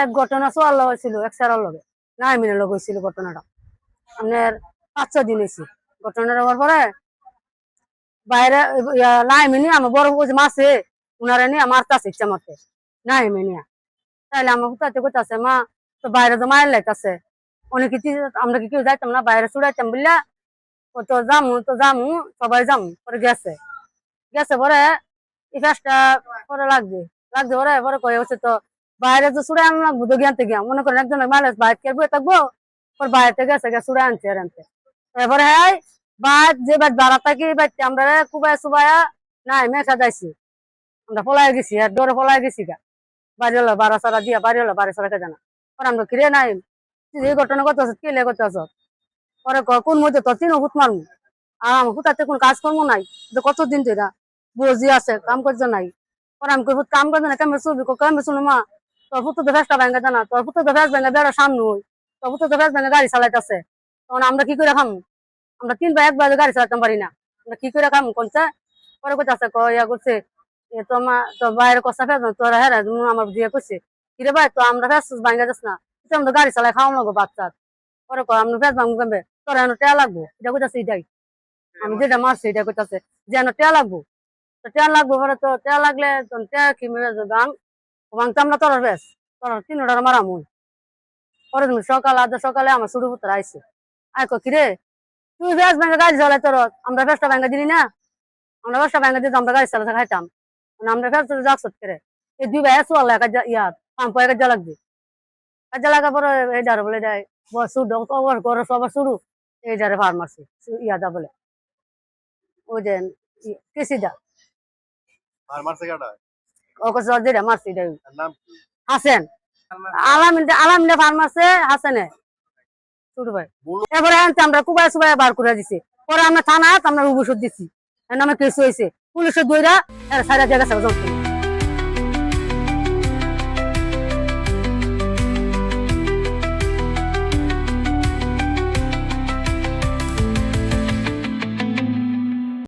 এক ঘটনা সোয়ার লগে ছিল এক সারার লগে না মিলে লগ হয়েছিল ঘটনাটা আপনার 5-6 দিন হয়েছে ঘটনাটা হওয়ার পরে বাইরে নাই মিনি আমার বড় মাছে উনারা নিয়ে মারতেছে ইচ্ছা মতে নাই মিনিয়া তাইলে আমার কোথাতে কোথাছে মা তো বাইরে তো মায়ের লাইতাছে অনেক কিছু আমরা কি কেউ যাইতাম না বাইরে ছুড়াইতাম বুঝলা তো যামু সবাই যামু পরে গেছে গেছে পরে এই কাজটা পরে লাগবে পরে পরে কয়ে হচ্ছে তো বাইরে তো ছুড়ে আনলাম লাগবো তো জ্ঞানতে গিয়া মনে করেন একজন মানুষ বাইরে কে বয়ে থাকবো পর বাইরে গেছে গিয়ে ছুড়ে আনছে আর আনতে এরপরে হ্যাঁ বাদ যে বাদ বাড়া থাকি বাড়তে আমরা কুবাই সুবাইয়া নাই মেখা যাইছি আমরা পলাই গেছি আর ডরে পলাই গেছি গা বাড়ি হলো 12 সারা দিয়া বাড়ি হলো 12 সারা জানা পরে আমরা কিরে নাই এই ঘটনা কত আছে কেলে কত আছে পরে কোন মধ্যে তো তিন হুত মারমু আর আমার হুতাতে কোন কাজ কর্ম নাই যে কতদিন ধরে বুঝি আছে কাম করছে নাই পরে আমি কই কাম করছে না কেমন শুনবি কেমন শুনু মা তোর পুত্র তো ফেসটা ভেঙে জানা তোর পুত্র তো ফেস ভেঙে বেড়া সামনে হই তোর পুত্র তো ফেস ভেঙে গাড়ি চালাইতেছে তখন আমরা কি করে খাম আমরা 3 ভাই 1 গাড়ি চালাতে পারি না আমরা কি করে খাম কোনছে পরে কোথাছে ইয়া করছে তোমার তো বাইরে কষা ফেস তোরা হেরা আমার বিয়ে করছে কিরে ভাই তো আমরা ফেস ভাঙে যাস না আমরা গাড়ি চালাই খাওয়ান লাগবো বাচ্চা পরে আমরা ফেস ভাঙবো কেমবে তোরা এনে টেয়া লাগবো এটা কোথাছে এটাই আমি যেটা মারছি এটা কোথাছে যেন টেয়া লাগবো তো টেয়া লাগবো পরে তো টেয়া লাগলে টেয়া কি গান ভাঙতে আমরা তোর ফেস তোর 3টার মারা মুই পরে তুমি সকালে আমার ছোট পুত্র আইসে আয় কিরে তুই ফেস ভাঙে গাড়ি চালাই তোর আমরা ফেসটা ভাঙে দিলি না আমরা ফেসটা ভাঙে দিতে আমরা গাড়ি চালাতে খাইতাম আমরা ফেস যাচ্ছ করে এই 2 ভাই চলে ইয়া পাম্প হয়ে কাজে লাগবে কাজে লাগা পরে এইটার বলে এটাই ঘর সবার শুরু এইটারে ফার্মাসি ইয়াদা বলে ওই যে কৃষিদা যেটা মারছি হাসেন আলামিন ফার্মাসি হাসেনে ছোট ভাই এরপরে আমরা কুবাই সুবাই বার করে দিছি পরে আমরা থানা আমরা উবুসুদ দিছি নামে কেস হয়েছে পুলিশের দইরা সারা জায়গা